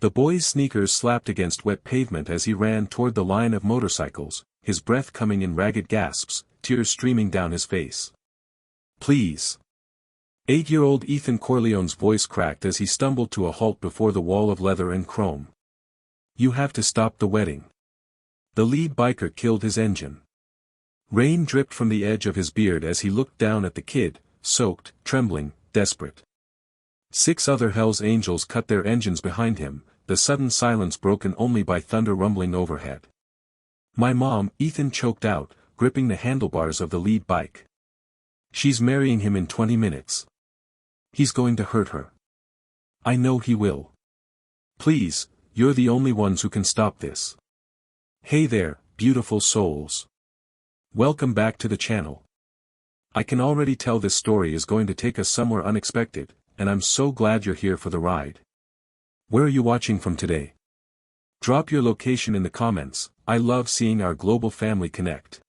The boy's sneakers slapped against wet pavement as he ran toward the line of motorcycles, his breath coming in ragged gasps, tears streaming down his face. "Please." 8-year-old Ethan Corleone's voice cracked as he stumbled to a halt before the wall of leather and chrome. "You have to stop the wedding. The lead biker killed his engine." Rain dripped from the edge of his beard as he looked down at the kid, soaked, trembling, desperate. 6 other Hell's Angels cut their engines behind him, the sudden silence broken only by thunder rumbling overhead. "My mom," Ethan choked out, gripping the handlebars of the lead bike. "She's marrying him in 20 minutes. He's going to hurt her. I know he will. Please, you're the only ones who can stop this." Hey there, beautiful souls. Welcome back to the channel. I can already tell this story is going to take us somewhere unexpected, and I'm so glad you're here for the ride. Where are you watching from today? Drop your location in the comments. I love seeing our global family connect.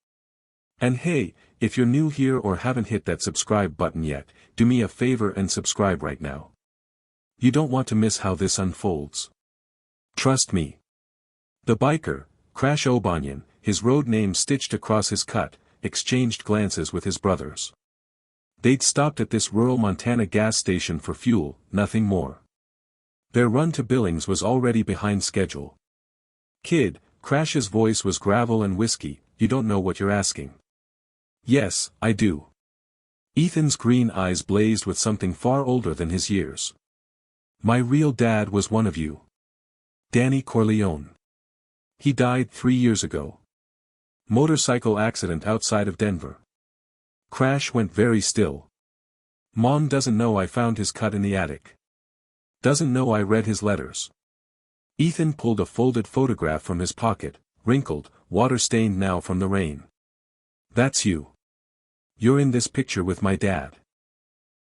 And hey, if you're new here or haven't hit that subscribe button yet, do me a favor and subscribe right now. You don't want to miss how this unfolds. Trust me. The biker, Crash O'Banion, his road name stitched across his cut, exchanged glances with his brothers. They'd stopped at this rural Montana gas station for fuel, nothing more. Their run to Billings was already behind schedule. "Kid," Crash's voice was gravel and whiskey, "you don't know what you're asking." "Yes, I do." Ethan's green eyes blazed with something far older than his years. "My real dad was one of you. Danny Corleone. He died 3 years ago. Motorcycle accident outside of Denver." Crash went very still. "Mom doesn't know I found his cut in the attic. Doesn't know I read his letters." Ethan pulled a folded photograph from his pocket, wrinkled, water-stained now from the rain. "That's you. You're in this picture with my dad.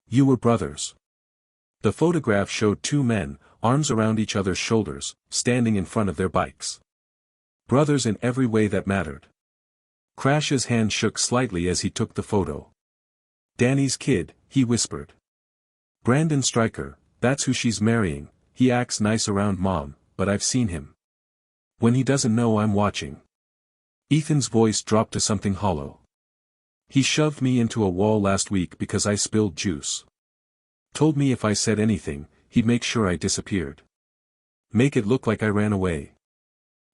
You were brothers." The photograph showed 2 men, arms around each other's shoulders, standing in front of their bikes. Brothers in every way that mattered. Crash's hand shook slightly as he took the photo. "Danny's kid," he whispered. "Brandon Stryker, that's who she's marrying. He acts nice around Mom, but I've seen him. When he doesn't know I'm watching." Ethan's voice dropped to something hollow. "He shoved me into a wall last week because I spilled juice. Told me if I said anything, he'd make sure I disappeared. Make it look like I ran away."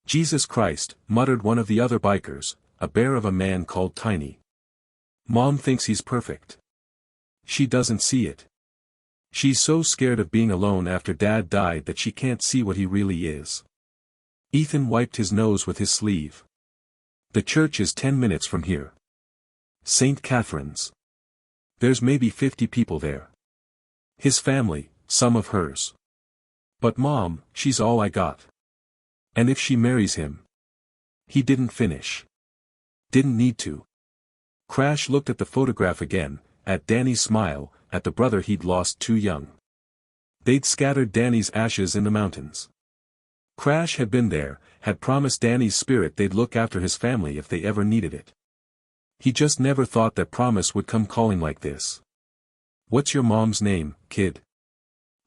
"Jesus Christ," muttered one of the other bikers, a bear of a man called Tiny. "Mom thinks he's perfect. She doesn't see it. She's so scared of being alone after Dad died that she can't see what he really is." Ethan wiped his nose with his sleeve. "The church is 10 minutes from here. St. Catherine's. There's maybe 50 people there. His family, some of hers. But Mom, she's all I got. And if she marries him..." He didn't finish. Didn't need to. Crash looked at the photograph again, at Danny's smile, at the brother he'd lost too young. They'd scattered Danny's ashes in the mountains. Crash had been there, had promised Danny's spirit they'd look after his family if they ever needed it. He just never thought that promise would come calling like this. "What's your mom's name, kid?"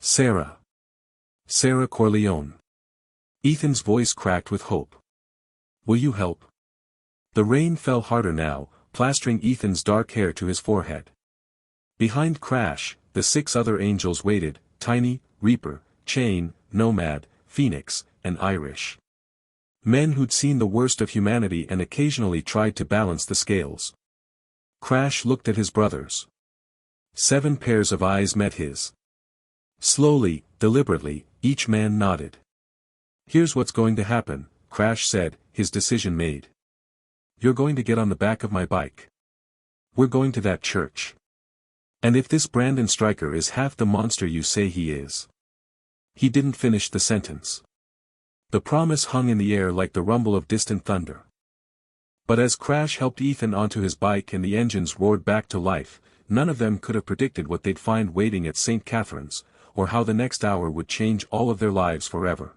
"Sarah. Sarah Corleone." Ethan's voice cracked with hope. "Will you help?" The rain fell harder now, plastering Ethan's dark hair to his forehead. Behind Crash, the 6 other angels waited, Tiny, Reaper, Chain, Nomad, Phoenix, and Irish. Men who'd seen the worst of humanity and occasionally tried to balance the scales. Crash looked at his brothers. 7 pairs of eyes met his. Slowly, deliberately, each man nodded. "Here's what's going to happen," Crash said, his decision made. "You're going to get on the back of my bike. We're going to that church. And if this Brandon Stryker is half the monster you say he is..." He didn't finish the sentence. The promise hung in the air like the rumble of distant thunder. But as Crash helped Ethan onto his bike and the engines roared back to life, none of them could have predicted what they'd find waiting at St. Catherine's, or how the next hour would change all of their lives forever.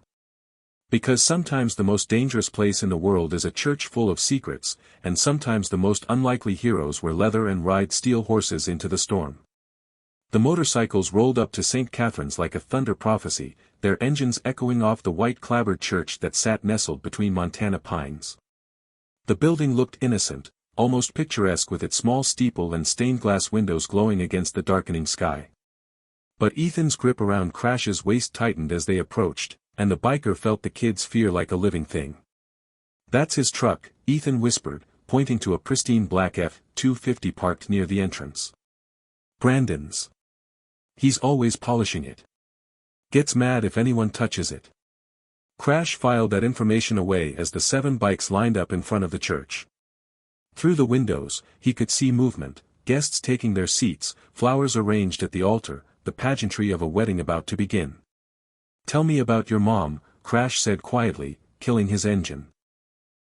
Because sometimes the most dangerous place in the world is a church full of secrets, and sometimes the most unlikely heroes wear leather and ride steel horses into the storm. The motorcycles rolled up to St. Catherine's like a thunder prophecy, their engines echoing off the white clapboard church that sat nestled between Montana pines. The building looked innocent, almost picturesque with its small steeple and stained glass windows glowing against the darkening sky. But Ethan's grip around Crash's waist tightened as they approached, and the biker felt the kid's fear like a living thing. "That's his truck," Ethan whispered, pointing to a pristine black F-250 parked near the entrance. "Brandon's. He's always polishing it. Gets mad if anyone touches it." Crash filed that information away as the 7 bikes lined up in front of the church. Through the windows, he could see movement, guests taking their seats, flowers arranged at the altar, the pageantry of a wedding about to begin. "Tell me about your mom," Crash said quietly, killing his engine.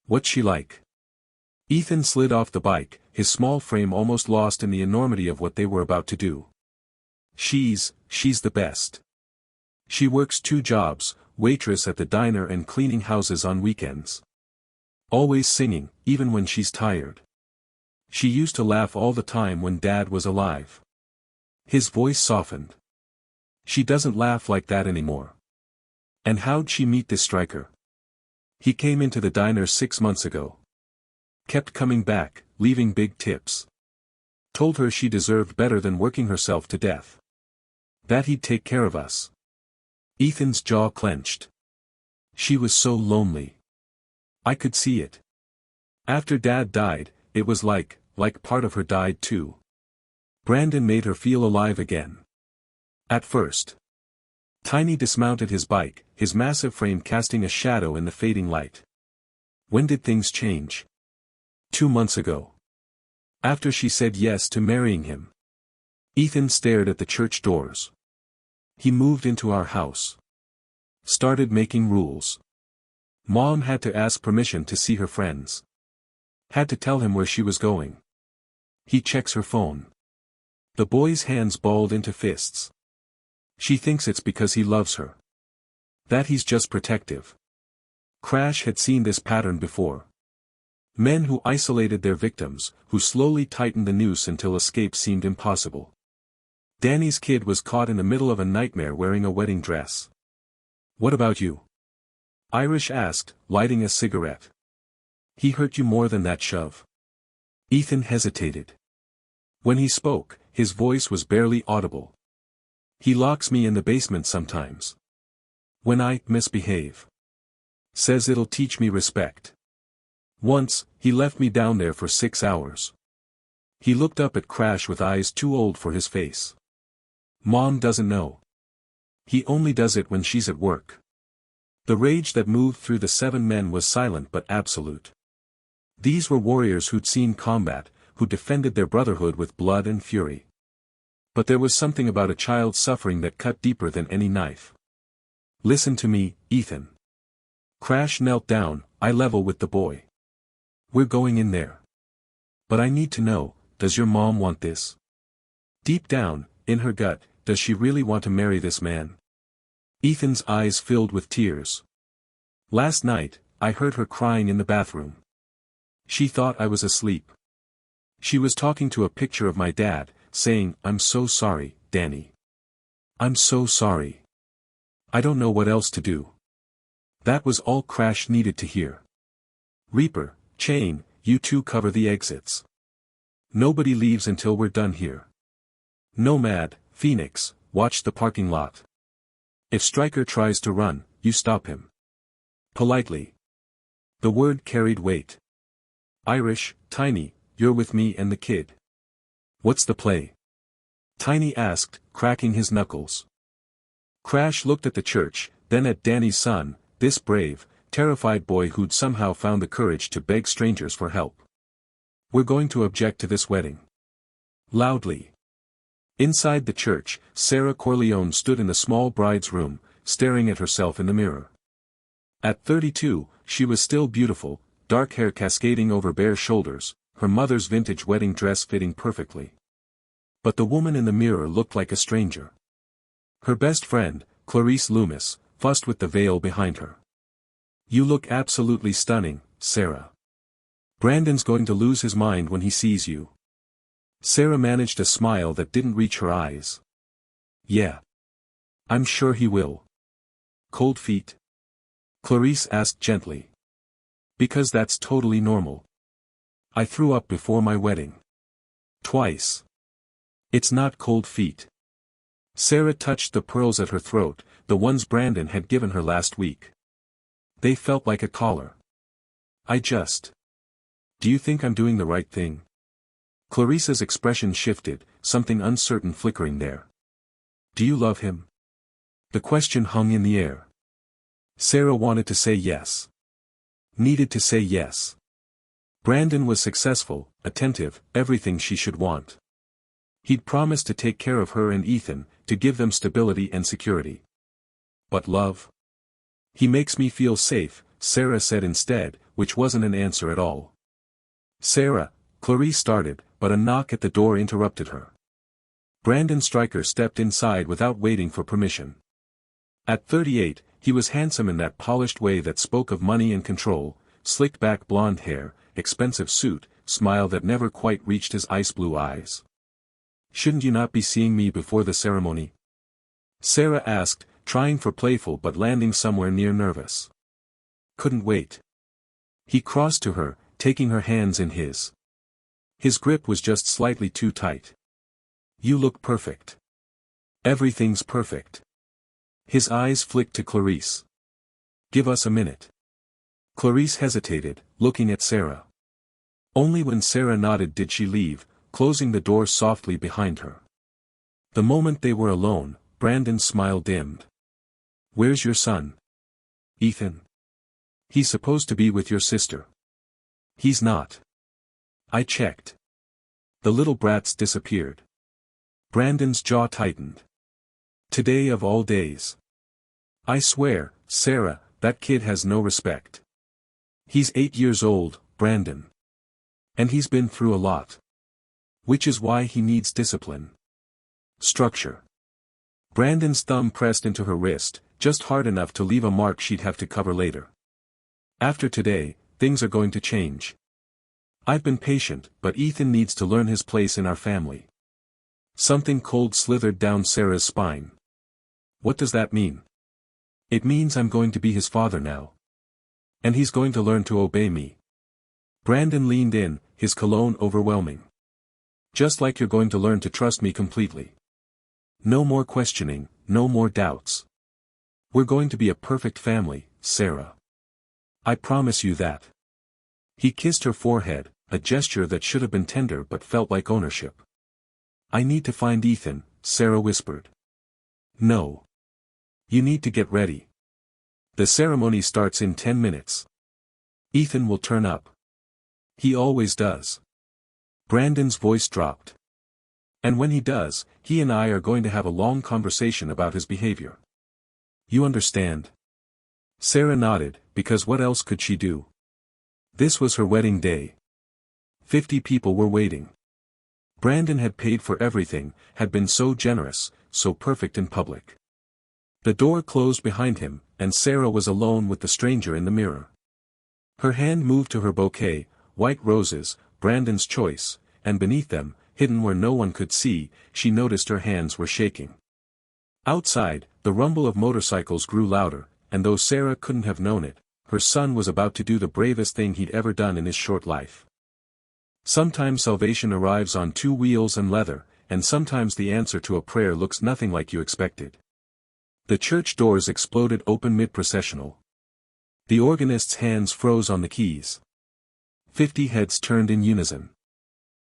"What's she like?" Ethan slid off the bike, his small frame almost lost in the enormity of what they were about to do. She's the best. She works 2 jobs, waitress at the diner and cleaning houses on weekends. Always singing, even when she's tired. She used to laugh all the time when Dad was alive." His voice softened. "She doesn't laugh like that anymore." "And how'd she meet this striker?" "He came into the diner 6 months ago. Kept coming back, leaving big tips. Told her she deserved better than working herself to death. That he'd take care of us." Ethan's jaw clenched. "She was so lonely. I could see it. After Dad died, it was like part of her died too. Brandon made her feel alive again. At first." Tiny dismounted his bike, his massive frame casting a shadow in the fading light. "When did things change?" 2 months ago. After she said yes to marrying him." Ethan stared at the church doors. "He moved into our house. Started making rules. Mom had to ask permission to see her friends. Had to tell him where she was going. He checks her phone." The boy's hands balled into fists. "She thinks it's because he loves her. That he's just protective." Crash had seen this pattern before. Men who isolated their victims, who slowly tightened the noose until escape seemed impossible. Danny's kid was caught in the middle of a nightmare wearing a wedding dress. "What about you?" Irish asked, lighting a cigarette. "He hurt you more than that shove?" Ethan hesitated. When he spoke, his voice was barely audible. "He locks me in the basement sometimes. When I misbehave. Says it'll teach me respect. Once, he left me down there for 6 hours." He looked up at Crash with eyes too old for his face. "Mom doesn't know. He only does it when she's at work." The rage that moved through the 7 men was silent but absolute. These were warriors who'd seen combat, who defended their brotherhood with blood and fury. But there was something about a child's suffering that cut deeper than any knife. "Listen to me, Ethan." Crash knelt down, eye level with the boy. "We're going in there. But I need to know, does your mom want this? Deep down, in her gut, does she really want to marry this man?" Ethan's eyes filled with tears. "Last night, I heard her crying in the bathroom. She thought I was asleep. She was talking to a picture of my dad, saying, 'I'm so sorry, Danny. I'm so sorry. I don't know what else to do.'" That was all Crash needed to hear. "Reaper, Chain, you two cover the exits. Nobody leaves until we're done here. Nomad, Phoenix, watch the parking lot. If Stryker tries to run, you stop him. Politely." The word carried weight. "Irish, Tiny, you're with me and the kid. What's the play?" Tiny asked, cracking his knuckles. Crash looked at the church, then at Danny's son, this brave, terrified boy who'd somehow found the courage to beg strangers for help. "We're going to object to this wedding." Loudly. Inside the church, Sarah Corleone stood in the small bride's room, staring at herself in the mirror. At 32, she was still beautiful, dark hair cascading over bare shoulders, her mother's vintage wedding dress fitting perfectly. But the woman in the mirror looked like a stranger. Her best friend, Clarice Loomis, fussed with the veil behind her. "You look absolutely stunning, Sarah. Brandon's going to lose his mind when he sees you." Sarah managed a smile that didn't reach her eyes. Yeah. I'm sure he will. Cold feet? Clarice asked gently. Because that's totally normal. I threw up before my wedding. Twice. It's not cold feet. Sarah touched the pearls at her throat, the ones Brandon had given her last week. They felt like a collar. Do you think I'm doing the right thing? Clarice's expression shifted, something uncertain flickering there. Do you love him? The question hung in the air. Sarah wanted to say yes. Needed to say yes. Brandon was successful, attentive, everything she should want. He'd promised to take care of her and Ethan, to give them stability and security. But love? He makes me feel safe, Sarah said instead, which wasn't an answer at all. Sarah, Clarice started, but a knock at the door interrupted her. Brandon Stryker stepped inside without waiting for permission. At 38, he was handsome in that polished way that spoke of money and control, slicked back blonde hair, expensive suit, smile that never quite reached his ice-blue eyes. Shouldn't you not be seeing me before the ceremony? Sarah asked, trying for playful but landing somewhere near nervous. Couldn't wait. He crossed to her, taking her hands in his. His grip was just slightly too tight. You look perfect. Everything's perfect. His eyes flicked to Clarice. Give us a minute. Clarice hesitated, looking at Sarah. Only when Sarah nodded did she leave, closing the door softly behind her. The moment they were alone, Brandon's smile dimmed. Where's your son? Ethan. He's supposed to be with your sister. He's not. I checked. The little brat's disappeared. Brandon's jaw tightened. Today of all days. I swear, Sarah, that kid has no respect. He's 8 years old, Brandon. And he's been through a lot. Which is why he needs discipline. Structure. Brandon's thumb pressed into her wrist, just hard enough to leave a mark she'd have to cover later. After today, things are going to change. I've been patient, but Ethan needs to learn his place in our family. Something cold slithered down Sarah's spine. What does that mean? It means I'm going to be his father now. And he's going to learn to obey me. Brandon leaned in, his cologne overwhelming. Just like you're going to learn to trust me completely. No more questioning, no more doubts. We're going to be a perfect family, Sarah. I promise you that. He kissed her forehead, a gesture that should have been tender but felt like ownership. I need to find Ethan, Sarah whispered. No. You need to get ready. The ceremony starts in 10 minutes. Ethan will turn up. He always does. Brandon's voice dropped. And when he does, he and I are going to have a long conversation about his behavior. You understand? Sarah nodded, because what else could she do? This was her wedding day. 50 people were waiting. Brandon had paid for everything, had been so generous, so perfect in public. The door closed behind him, and Sarah was alone with the stranger in the mirror. Her hand moved to her bouquet, white roses, Brandon's choice, and beneath them, hidden where no one could see, she noticed her hands were shaking. Outside, the rumble of motorcycles grew louder, and though Sarah couldn't have known it, her son was about to do the bravest thing he'd ever done in his short life. Sometimes salvation arrives on 2 wheels and leather, and sometimes the answer to a prayer looks nothing like you expected. The church doors exploded open mid-processional. The organist's hands froze on the keys. 50 heads turned in unison.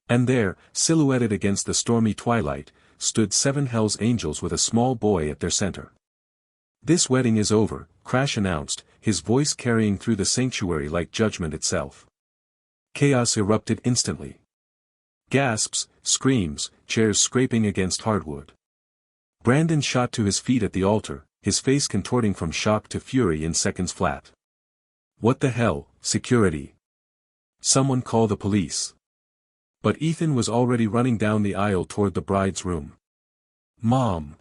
And there, silhouetted against the stormy twilight, stood 7 Hell's Angels with a small boy at their center. This wedding is over, Crash announced, his voice carrying through the sanctuary like judgment itself. Chaos erupted instantly. Gasps, screams, chairs scraping against hardwood. Brandon shot to his feet at the altar, his face contorting from shock to fury in seconds flat. What the hell, security? Someone call the police. But Ethan was already running down the aisle toward the bride's room. Mom!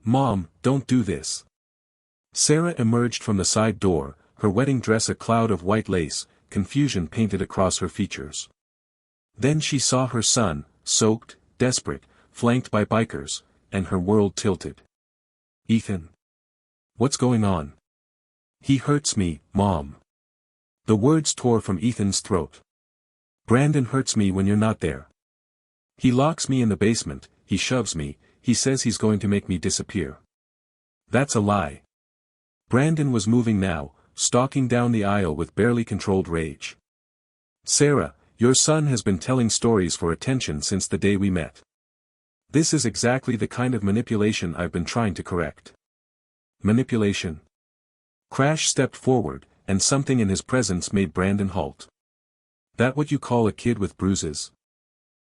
Mom, don't do this. Sarah emerged from the side door, her wedding dress a cloud of white lace, confusion painted across her features. Then she saw her son, soaked, desperate, flanked by bikers, and her world tilted. Ethan. What's going on? He hurts me, Mom. The words tore from Ethan's throat. Brandon hurts me when you're not there. He locks me in the basement, he shoves me, he says he's going to make me disappear. That's a lie. Brandon was moving now, stalking down the aisle with barely controlled rage. Sarah, your son has been telling stories for attention since the day we met. This is exactly the kind of manipulation I've been trying to correct. Manipulation? Crash stepped forward, and something in his presence made Brandon halt. That what you call a kid with bruises?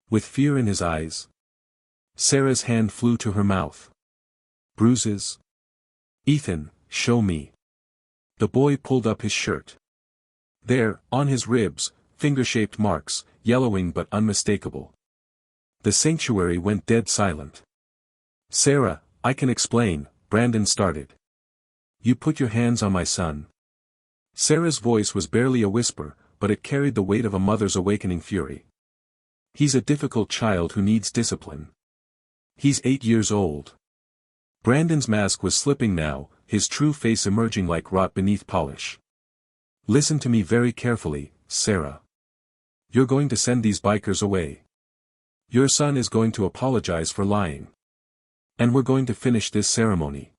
With fear in his eyes. Sarah's hand flew to her mouth. Bruises? Ethan, show me. The boy pulled up his shirt. There, on his ribs, finger-shaped marks, yellowing but unmistakable. The sanctuary went dead silent. Sarah, I can explain, Brandon started. You put your hands on my son. Sarah's voice was barely a whisper, but it carried the weight of a mother's awakening fury. He's a difficult child who needs discipline. He's 8 years old. Brandon's mask was slipping now, his true face emerging like rot beneath polish. Listen to me very carefully, Sarah. You're going to send these bikers away. Your son is going to apologize for lying. And we're going to finish this ceremony.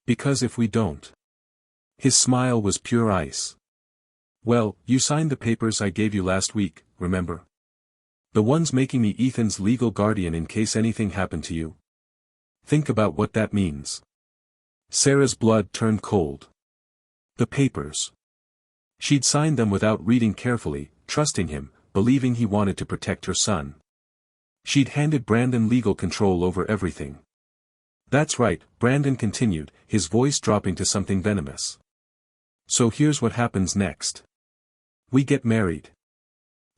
Because if we don't... His smile was pure ice. Well, you signed the papers I gave you last week, remember? The ones making me Ethan's legal guardian in case anything happened to you. Think about what that means. Sarah's blood turned cold. The papers. She'd signed them without reading carefully, trusting him, believing he wanted to protect her son. She'd handed Brandon legal control over everything. That's right, Brandon continued, his voice dropping to something venomous. So here's what happens next. We get married.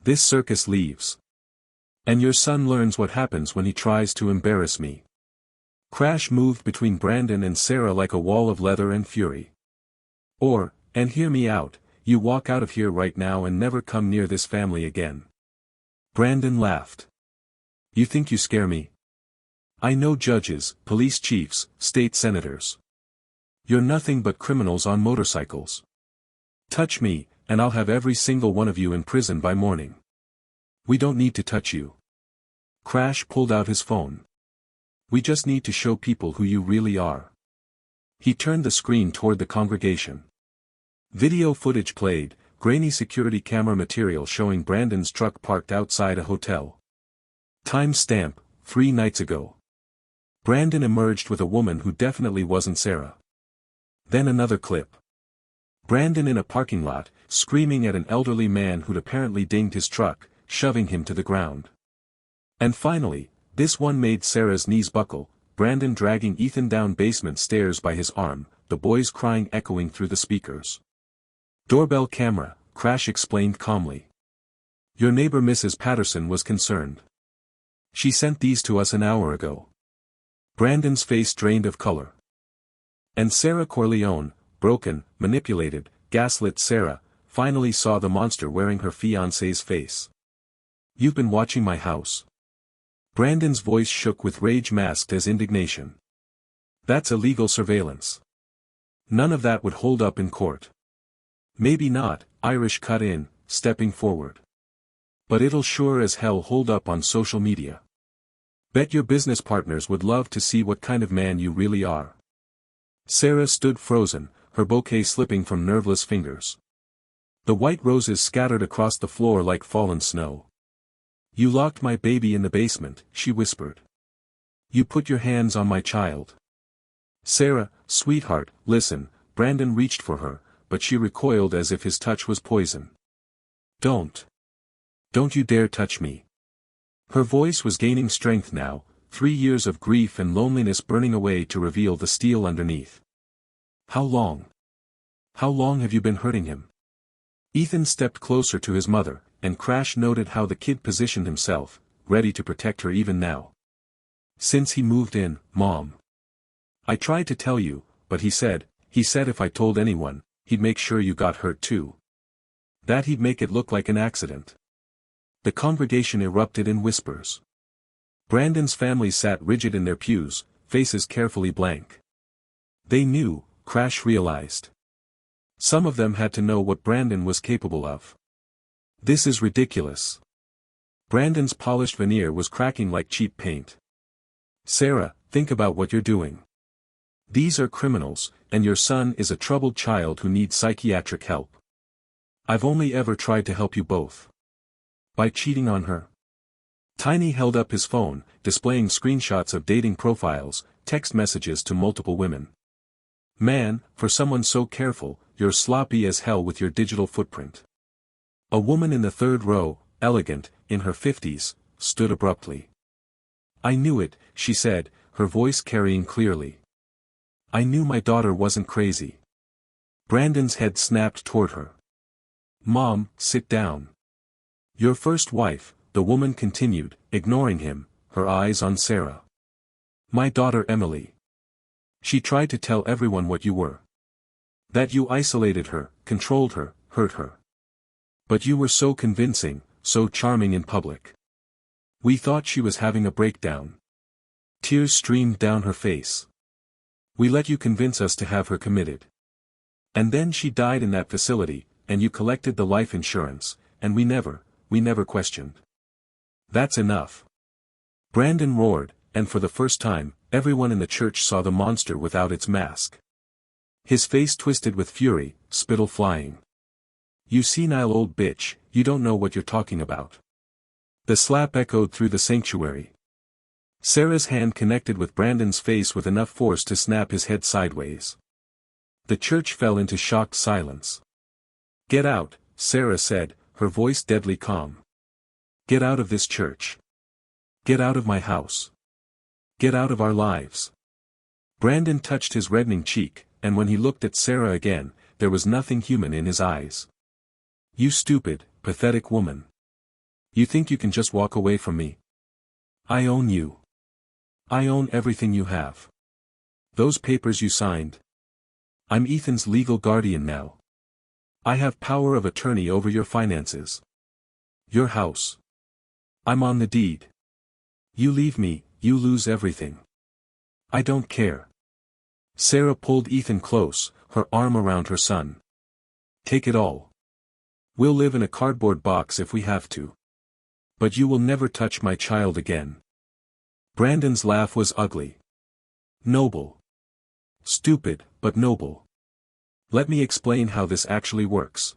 This circus leaves. And your son learns what happens when he tries to embarrass me. Crash moved between Brandon and Sarah like a wall of leather and fury. Or, and hear me out, you walk out of here right now and never come near this family again. Brandon laughed. You think you scare me? I know judges, police chiefs, state senators. You're nothing but criminals on motorcycles. Touch me, and I'll have every single one of you in prison by morning. We don't need to touch you. Crash pulled out his phone. We just need to show people who you really are. He turned the screen toward the congregation. Video footage played, grainy security camera material showing Brandon's truck parked outside a hotel. Time stamp, 3 nights ago. Brandon emerged with a woman who definitely wasn't Sarah. Then another clip. Brandon in a parking lot, screaming at an elderly man who'd apparently dinged his truck, shoving him to the ground. And finally, this one made Sarah's knees buckle, Brandon dragging Ethan down basement stairs by his arm, the boys crying echoing through the speakers. Doorbell camera, Crash explained calmly. Your neighbor Mrs. Patterson was concerned. She sent these to us an hour ago. Brandon's face drained of color. And Sarah Corleone, broken, manipulated, gaslit Sarah, finally saw the monster wearing her fiancé's face. You've been watching my house. Brandon's voice shook with rage masked as indignation. That's illegal surveillance. None of that would hold up in court. Maybe not, Irish cut in, stepping forward. But it'll sure as hell hold up on social media. Bet your business partners would love to see what kind of man you really are. Sarah stood frozen, her bouquet slipping from nerveless fingers. The white roses scattered across the floor like fallen snow. You locked my baby in the basement, she whispered. You put your hands on my child. Sarah, sweetheart, listen, Brandon reached for her, but she recoiled as if his touch was poison. Don't. Don't you dare touch me. Her voice was gaining strength now, 3 years of grief and loneliness burning away to reveal the steel underneath. How long? How long have you been hurting him? Ethan stepped closer to his mother, and Crash noted how the kid positioned himself, ready to protect her even now. Since he moved in, Mom. I tried to tell you, but he said if I told anyone, he'd make sure you got hurt too. That he'd make it look like an accident. The congregation erupted in whispers. Brandon's family sat rigid in their pews, faces carefully blank. They knew, Crash realized. Some of them had to know what Brandon was capable of. This is ridiculous. Brandon's polished veneer was cracking like cheap paint. Sarah, think about what you're doing. These are criminals, and your son is a troubled child who needs psychiatric help. I've only ever tried to help you both. By cheating on her. Tiny held up his phone, displaying screenshots of dating profiles, text messages to multiple women. Man, for someone so careful, you're sloppy as hell with your digital footprint. A woman in the third row, elegant, in her 50s, stood abruptly. I knew it, she said, her voice carrying clearly. I knew my daughter wasn't crazy. Brandon's head snapped toward her. Mom, sit down. Your first wife, the woman continued, ignoring him, her eyes on Sarah. My daughter Emily. She tried to tell everyone what you were. That you isolated her, controlled her, hurt her. But you were so convincing, so charming in public. We thought she was having a breakdown. Tears streamed down her face. We let you convince us to have her committed. And then she died in that facility, and you collected the life insurance, and we never questioned. That's enough. Brandon roared, and for the first time, everyone in the church saw the monster without its mask. His face twisted with fury, spittle flying. You senile old bitch, you don't know what you're talking about. The slap echoed through the sanctuary. Sarah's hand connected with Brandon's face with enough force to snap his head sideways. The church fell into shocked silence. Get out, Sarah said, her voice deadly calm. Get out of this church. Get out of my house. Get out of our lives. Brandon touched his reddening cheek, and when he looked at Sarah again, there was nothing human in his eyes. You stupid, pathetic woman. You think you can just walk away from me? I own you. I own everything you have. Those papers you signed. I'm Ethan's legal guardian now. I have power of attorney over your finances. Your house. I'm on the deed. You leave me, you lose everything. I don't care. Sarah pulled Ethan close, her arm around her son. Take it all. We'll live in a cardboard box if we have to. But you will never touch my child again. Brandon's laugh was ugly. Noble. Stupid, but noble. Let me explain how this actually works.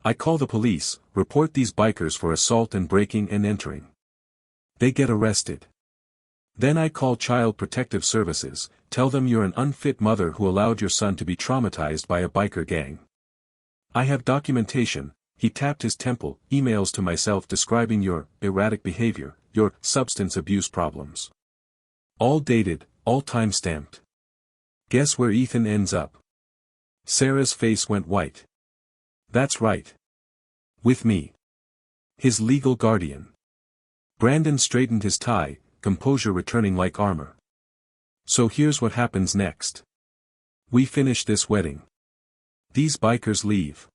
I call the police, report these bikers for assault and breaking and entering. They get arrested. Then I call Child Protective Services, tell them you're an unfit mother who allowed your son to be traumatized by a biker gang. I have documentation, he tapped his temple, emails to myself describing your erratic behavior, your substance abuse problems. All dated, all time-stamped. Guess where Ethan ends up? Sarah's face went white. That's right. With me. His legal guardian. Brandon straightened his tie, composure returning like armor. So here's what happens next. We finish this wedding. These bikers leave.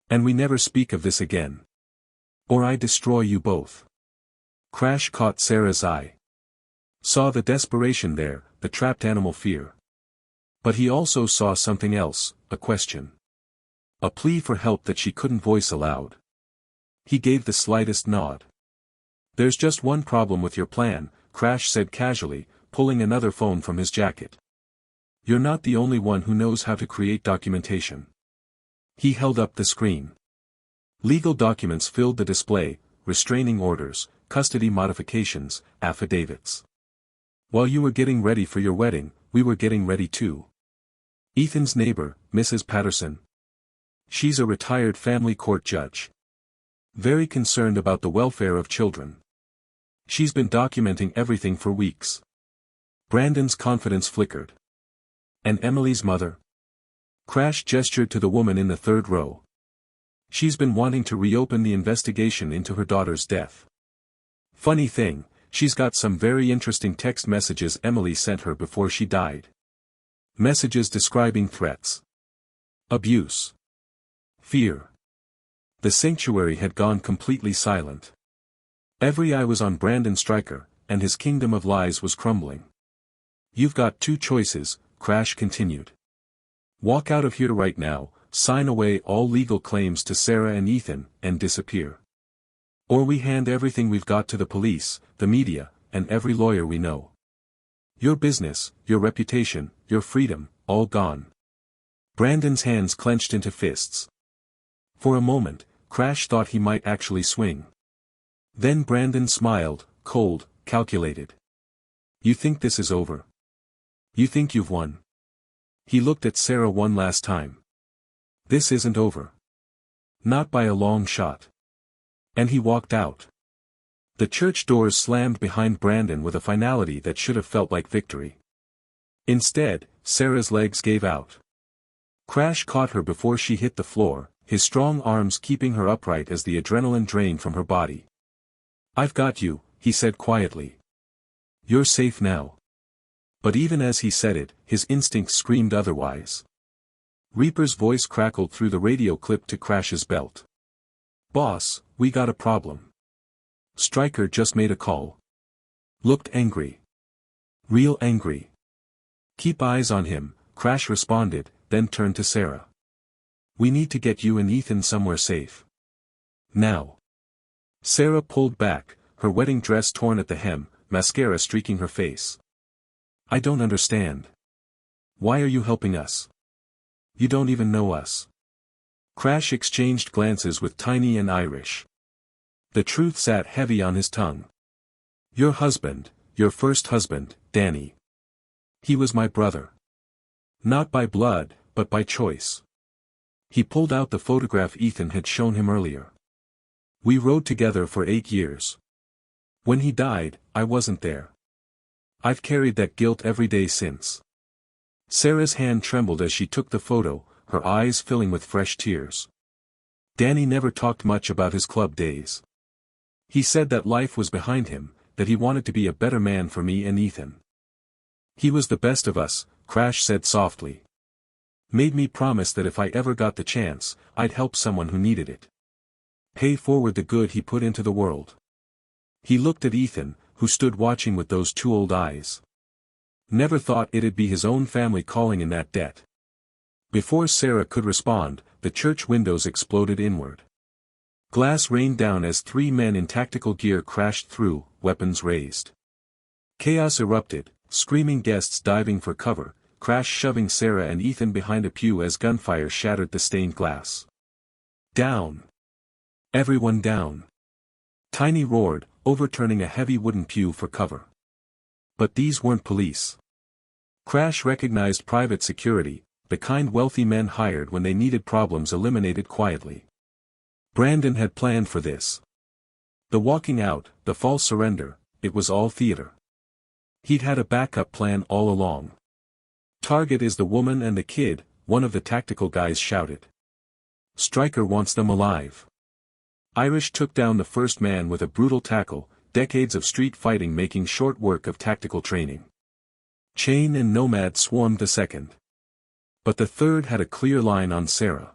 And we never speak of this again. Or I destroy you both. Crash caught Sarah's eye. Saw the desperation there, the trapped animal fear. But he also saw something else, a question. A plea for help that she couldn't voice aloud. He gave the slightest nod. There's just one problem with your plan, Crash said casually, pulling another phone from his jacket. You're not the only one who knows how to create documentation. He held up the screen. Legal documents filled the display, restraining orders, custody modifications, affidavits. While you were getting ready for your wedding, we were getting ready too. Ethan's neighbor, Mrs. Patterson. She's a retired family court judge. Very concerned about the welfare of children. She's been documenting everything for weeks. Brandon's confidence flickered. And Emily's mother? Crash gestured to the woman in the third row. She's been wanting to reopen the investigation into her daughter's death. Funny thing, she's got some very interesting text messages Emily sent her before she died. Messages describing threats. Abuse. Fear. The sanctuary had gone completely silent. Every eye was on Brandon Stryker, and his kingdom of lies was crumbling. "You've got two choices," Crash continued. "Walk out of here right now, sign away all legal claims to Sarah and Ethan, and disappear. Or we hand everything we've got to the police, the media, and every lawyer we know. Your business, your reputation, your freedom, all gone." Brandon's hands clenched into fists. For a moment, Crash thought he might actually swing. Then Brandon smiled, cold, calculated. "You think this is over? You think you've won?" He looked at Sarah one last time. "This isn't over. Not by a long shot." And he walked out. The church doors slammed behind Brandon with a finality that should have felt like victory. Instead, Sarah's legs gave out. Crash caught her before she hit the floor, his strong arms keeping her upright as the adrenaline drained from her body. "I've got you," he said quietly. "You're safe now." But even as he said it, his instincts screamed otherwise. Reaper's voice crackled through the radio clip to Crash's belt. "Boss, we got a problem. Stryker just made a call. Looked angry. Real angry." "Keep eyes on him," Crash responded, then turned to Sarah. "We need to get you and Ethan somewhere safe. Now." Sarah pulled back, her wedding dress torn at the hem, mascara streaking her face. "I don't understand. Why are you helping us? You don't even know us." Crash exchanged glances with Tiny and Irish. The truth sat heavy on his tongue. "Your husband, your first husband, Danny. He was my brother. Not by blood, but by choice." He pulled out the photograph Ethan had shown him earlier. "We rode together for 8 years. When he died, I wasn't there. I've carried that guilt every day since." Sarah's hand trembled as she took the photo, her eyes filling with fresh tears. "Danny never talked much about his club days. He said that life was behind him, that he wanted to be a better man for me and Ethan. He was the best of us," Crash said softly. "Made me promise that if I ever got the chance, I'd help someone who needed it. Pay forward the good he put into the world." He looked at Ethan, who stood watching with those two old eyes. Never thought it'd be his own family calling in that debt. Before Sarah could respond, the church windows exploded inward. Glass rained down as 3 men in tactical gear crashed through, weapons raised. Chaos erupted, screaming guests diving for cover, Crash shoving Sarah and Ethan behind a pew as gunfire shattered the stained glass. "Down! Everyone down!" Tiny roared, overturning a heavy wooden pew for cover. But these weren't police. Crash recognized private security, the kind wealthy men hired when they needed problems eliminated quietly. Brandon had planned for this. The walking out, the false surrender, it was all theater. He'd had a backup plan all along. "Target is the woman and the kid," one of the tactical guys shouted. "Stryker wants them alive." Irish took down the first man with a brutal tackle, decades of street fighting making short work of tactical training. Chain and Nomad swarmed the second. But the third had a clear line on Sarah.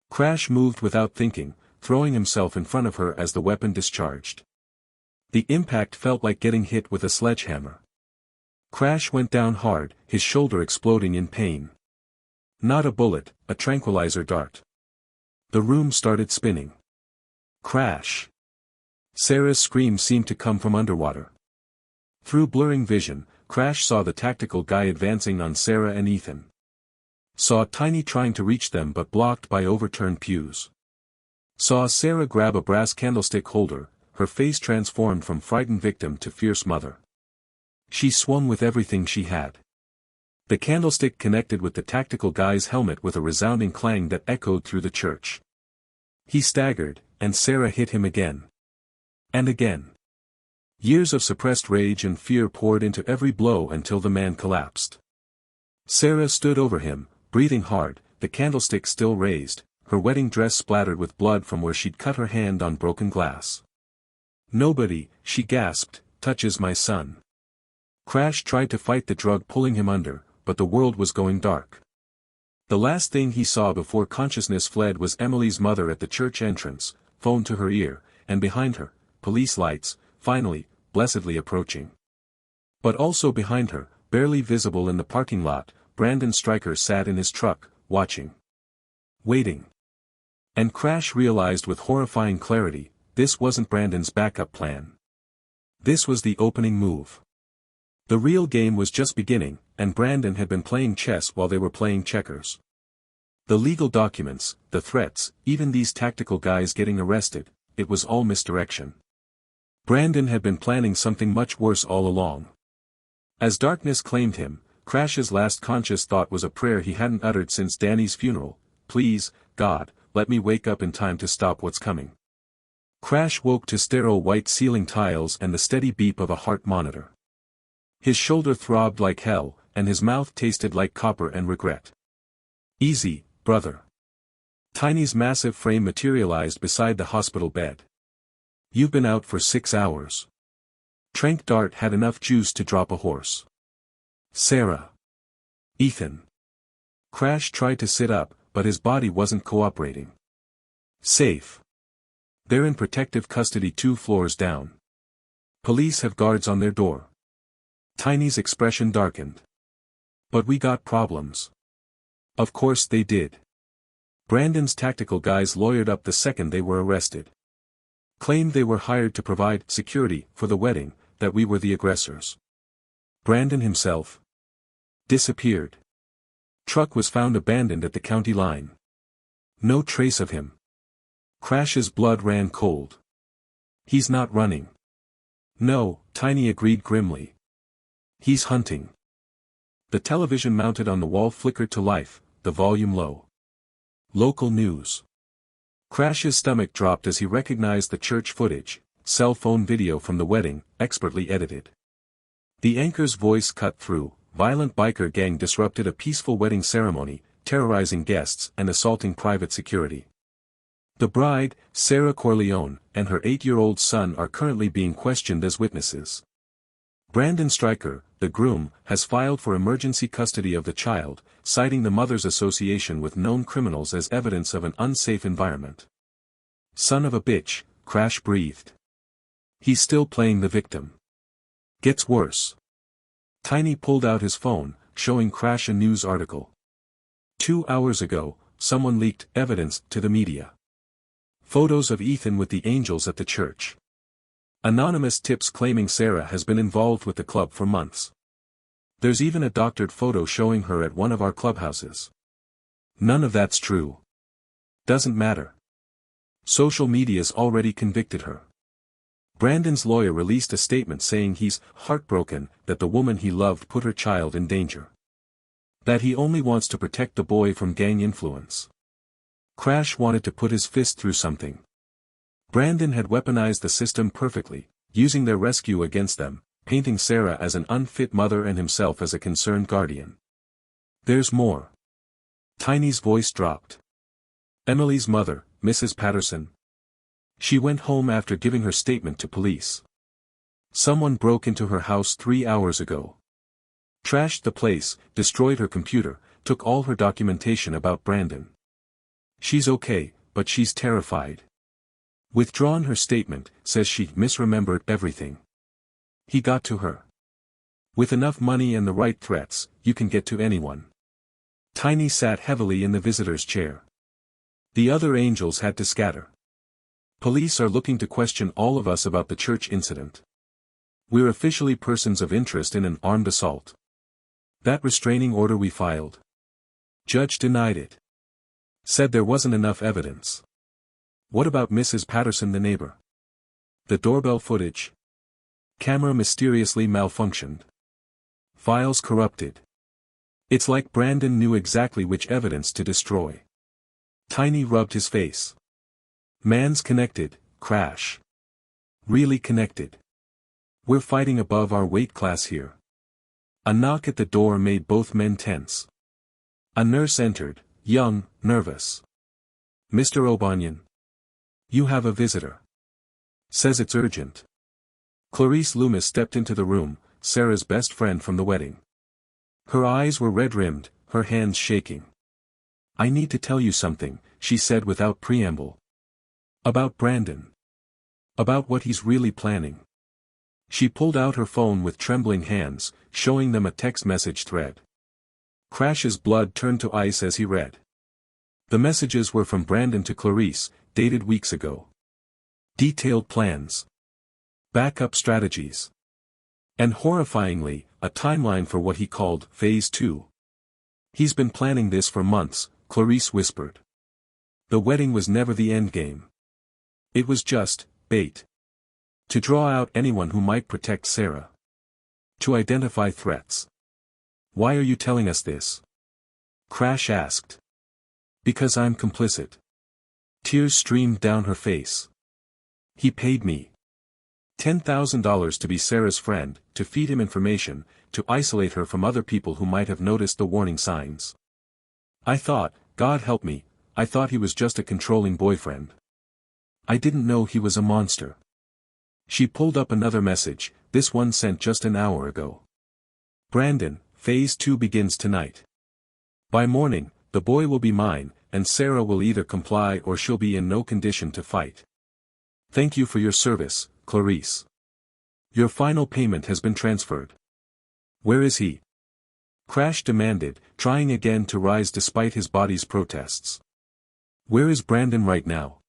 Crash moved without thinking, throwing himself in front of her as the weapon discharged. The impact felt like getting hit with a sledgehammer. Crash went down hard, his shoulder exploding in pain. Not a bullet, a tranquilizer dart. The room started spinning. Crash! Sarah's scream seemed to come from underwater. Through blurring vision, Crash saw the tactical guy advancing on Sarah and Ethan. Saw Tiny trying to reach them but blocked by overturned pews. Saw Sarah grab a brass candlestick holder, her face transformed from frightened victim to fierce mother. She swung with everything she had. The candlestick connected with the tactical guy's helmet with a resounding clang that echoed through the church. He staggered, and Sarah hit him again. And again. Years of suppressed rage and fear poured into every blow until the man collapsed. Sarah stood over him, breathing hard, the candlestick still raised, her wedding dress splattered with blood from where she'd cut her hand on broken glass. "Nobody," she gasped, "touches my son." Crash tried to fight the drug pulling him under, but the world was going dark. The last thing he saw before consciousness fled was Emily's mother at the church entrance, phone to her ear, and behind her, police lights, finally, blessedly approaching. But also behind her, barely visible in the parking lot, Brandon Stryker sat in his truck, watching. Waiting. And Crash realized with horrifying clarity, this wasn't Brandon's backup plan. This was the opening move. The real game was just beginning, and Brandon had been playing chess while they were playing checkers. The legal documents, the threats, even these tactical guys getting arrested, it was all misdirection. Brandon had been planning something much worse all along. As darkness claimed him, Crash's last conscious thought was a prayer he hadn't uttered since Danny's funeral: "Please, God, let me wake up in time to stop what's coming." Crash woke to sterile white ceiling tiles and the steady beep of a heart monitor. His shoulder throbbed like hell, and his mouth tasted like copper and regret. "Easy, brother." Tiny's massive frame materialized beside the hospital bed. "You've been out for 6 hours. Trank Dart had enough juice to drop a horse." "Sarah." "Ethan." Crash tried to sit up, but his body wasn't cooperating. "Safe. They're in protective custody 2 floors down. Police have guards on their door." Tiny's expression darkened. "But we got problems." Of course they did. Brandon's tactical guys lawyered up the second they were arrested. Claimed they were hired to provide security for the wedding, that we were the aggressors. Brandon himself disappeared. Truck was found abandoned at the county line. No trace of him. Crash's blood ran cold. "He's not running." "No," Tiny agreed grimly. "He's hunting." The television mounted on the wall flickered to life, the volume low. Local news. Crash's stomach dropped as he recognized the church footage, cell phone video from the wedding, expertly edited. The anchor's voice cut through: "Violent biker gang disrupted a peaceful wedding ceremony, terrorizing guests and assaulting private security. The bride, Sarah Corleone, and her 8-year-old son are currently being questioned as witnesses. Brandon Stryker, the groom, has filed for emergency custody of the child, citing the mother's association with known criminals as evidence of an unsafe environment." "Son of a bitch," Crash breathed. "He's still playing the victim. Gets worse." Tiny pulled out his phone, showing Crash a news article. 2 hours ago, someone leaked evidence to the media. Photos of Ethan with the angels at the church. Anonymous tips claiming Sarah has been involved with the club for months. There's even a doctored photo showing her at one of our clubhouses. None of that's true. Doesn't matter. Social media's already convicted her. Brandon's lawyer released a statement saying he's heartbroken that the woman he loved put her child in danger. That he only wants to protect the boy from gang influence. Crash wanted to put his fist through something. Brandon had weaponized the system perfectly, using their rescue against them, painting Sarah as an unfit mother and himself as a concerned guardian. "There's more." Tiny's voice dropped. "Emily's mother, Mrs. Patterson. She went home after giving her statement to police. Someone broke into her house 3 hours ago. Trashed the place, destroyed her computer, took all her documentation about Brandon. She's okay, but she's terrified. Withdrawn her statement, says she misremembered everything. He got to her. With enough money and the right threats, you can get to anyone." Tiny sat heavily in the visitor's chair. The other angels had to scatter. "Police are looking to question all of us about the church incident. We're officially persons of interest in an armed assault. That restraining order we filed. Judge denied it. Said there wasn't enough evidence." "What about Mrs. Patterson, the neighbor? The doorbell footage? Camera mysteriously malfunctioned. Files corrupted. It's like Brandon knew exactly which evidence to destroy." Tiny rubbed his face. "Man's connected, Crash. Really connected. We're fighting above our weight class here." A knock at the door made both men tense. A nurse entered, young, nervous. "Mr. O'Banion. You have a visitor. Says it's urgent." Clarice Loomis stepped into the room, Sarah's best friend from the wedding. Her eyes were red-rimmed, her hands shaking. "I need to tell you something," she said without preamble. "About Brandon. About what he's really planning." She pulled out her phone with trembling hands, showing them a text message thread. Crash's blood turned to ice as he read. The messages were from Brandon to Clarice, dated weeks ago. Detailed plans. Backup strategies. And horrifyingly, a timeline for what he called Phase 2. He's been planning this for months, Clarice whispered. The wedding was never the endgame. It was just bait. To draw out anyone who might protect Sarah. To identify threats. Why are you telling us this? Crash asked. Because I'm complicit. Tears streamed down her face. He paid me $10,000 to be Sarah's friend, to feed him information, to isolate her from other people who might have noticed the warning signs. I thought, God help me, I thought he was just a controlling boyfriend. I didn't know he was a monster. She pulled up another message, this one sent just an hour ago. Brandon, Phase 2 begins tonight. By morning, the boy will be mine, and Sarah will either comply or she'll be in no condition to fight. Thank you for your service, Clarice. Your final payment has been transferred. Where is he? Crash demanded, trying again to rise despite his body's protests. Where is Brandon right now?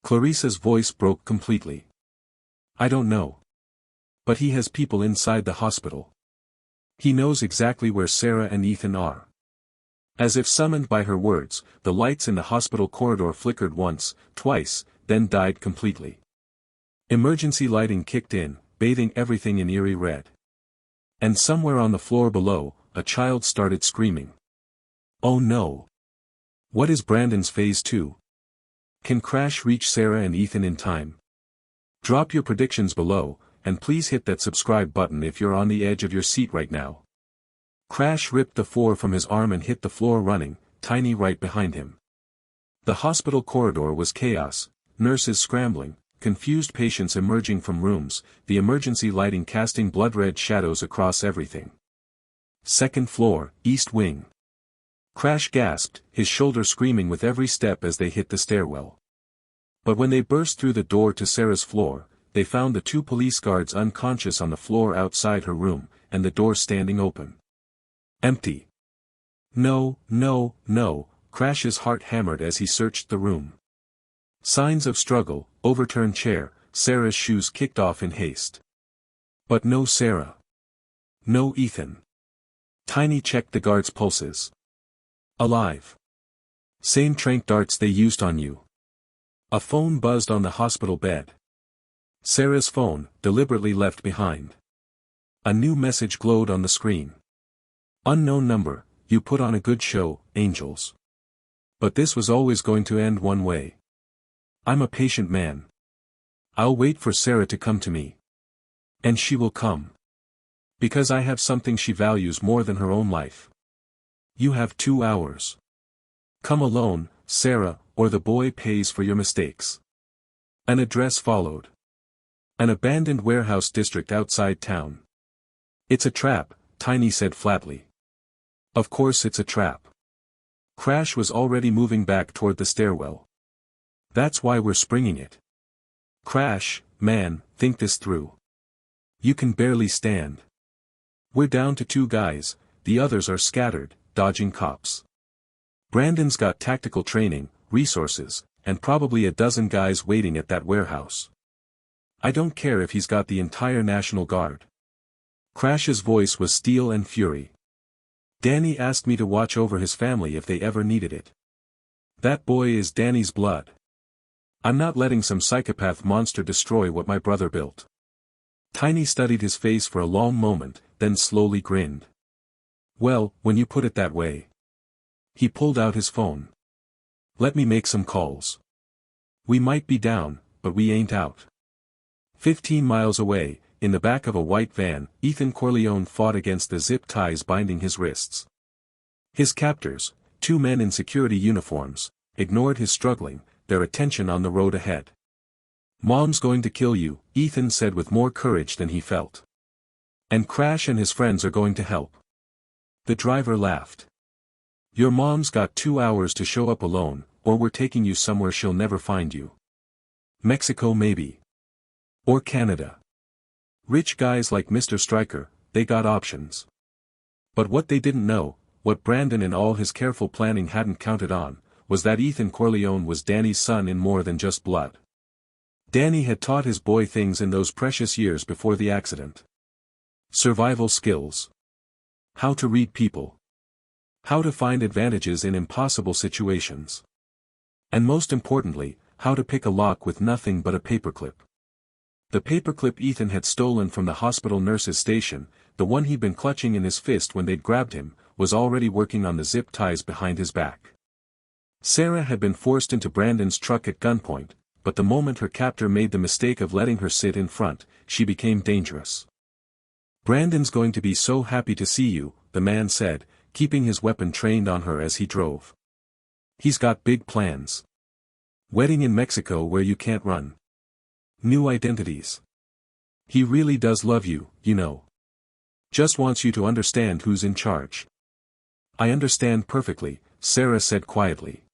Clarice's voice broke completely. I don't know. But he has people inside the hospital. He knows exactly where Sarah and Ethan are. As if summoned by her words, the lights in the hospital corridor flickered once, twice, then died completely. Emergency lighting kicked in, bathing everything in eerie red. And somewhere on the floor below, a child started screaming. Oh no! What is Brandon's Phase 2? Can Crash reach Sarah and Ethan in time? Drop your predictions below, and please hit that subscribe button if you're on the edge of your seat right now. Crash ripped the 4 from his arm and hit the floor running, Tiny right behind him. The hospital corridor was chaos, nurses scrambling, confused patients emerging from rooms, the emergency lighting casting blood-red shadows across everything. Second floor, East Wing. Crash gasped, his shoulder screaming with every step as they hit the stairwell. But when they burst through the door to Sarah's floor, they found the 2 police guards unconscious on the floor outside her room, and the door standing open. Empty. No, no, no, Crash's heart hammered as he searched the room. Signs of struggle, overturned chair, Sarah's shoes kicked off in haste. But no Sarah. No Ethan. Tiny checked the guards' pulses. Alive. Same tranq darts they used on you. A phone buzzed on the hospital bed. Sarah's phone, deliberately left behind. A new message glowed on the screen. Unknown number, you put on a good show, angels. But this was always going to end one way. I'm a patient man. I'll wait for Sarah to come to me. And she will come. Because I have something she values more than her own life. You have 2 hours. Come alone, Sarah, or the boy pays for your mistakes. An address followed. An abandoned warehouse district outside town. It's a trap, Tiny said flatly. Of course it's a trap. Crash was already moving back toward the stairwell. That's why we're springing it. Crash, man, think this through. You can barely stand. We're down to 2 guys, the others are scattered, dodging cops. Brandon's got tactical training, resources, and probably a dozen guys waiting at that warehouse. I don't care if he's got the entire National Guard. Crash's voice was steel and fury. Danny asked me to watch over his family if they ever needed it. That boy is Danny's blood. I'm not letting some psychopath monster destroy what my brother built. Tiny studied his face for a long moment, then slowly grinned. Well, when you put it that way. He pulled out his phone. Let me make some calls. We might be down, but we ain't out. 15 miles away, in the back of a white van, Ethan Corleone fought against the zip ties binding his wrists. His captors, 2 men in security uniforms, ignored his struggling, their attention on the road ahead. Mom's going to kill you, Ethan said with more courage than he felt. And Crash and his friends are going to help. The driver laughed. Your mom's got 2 hours to show up alone, or we're taking you somewhere she'll never find you. Mexico maybe. Or Canada. Rich guys like Mr. Stryker, they got options. But what they didn't know, what Brandon in all his careful planning hadn't counted on, was that Ethan Corleone was Danny's son in more than just blood. Danny had taught his boy things in those precious years before the accident. Survival skills. How to read people. How to find advantages in impossible situations. And most importantly, how to pick a lock with nothing but a paperclip. The paperclip Ethan had stolen from the hospital nurse's station, the one he'd been clutching in his fist when they'd grabbed him, was already working on the zip ties behind his back. Sarah had been forced into Brandon's truck at gunpoint, but the moment her captor made the mistake of letting her sit in front, she became dangerous. "Brandon's going to be so happy to see you," the man said, keeping his weapon trained on her as he drove. "He's got big plans. Wedding in Mexico where you can't run. New identities. He really does love you, you know. Just wants you to understand who's in charge." "I understand perfectly," Sarah said quietly.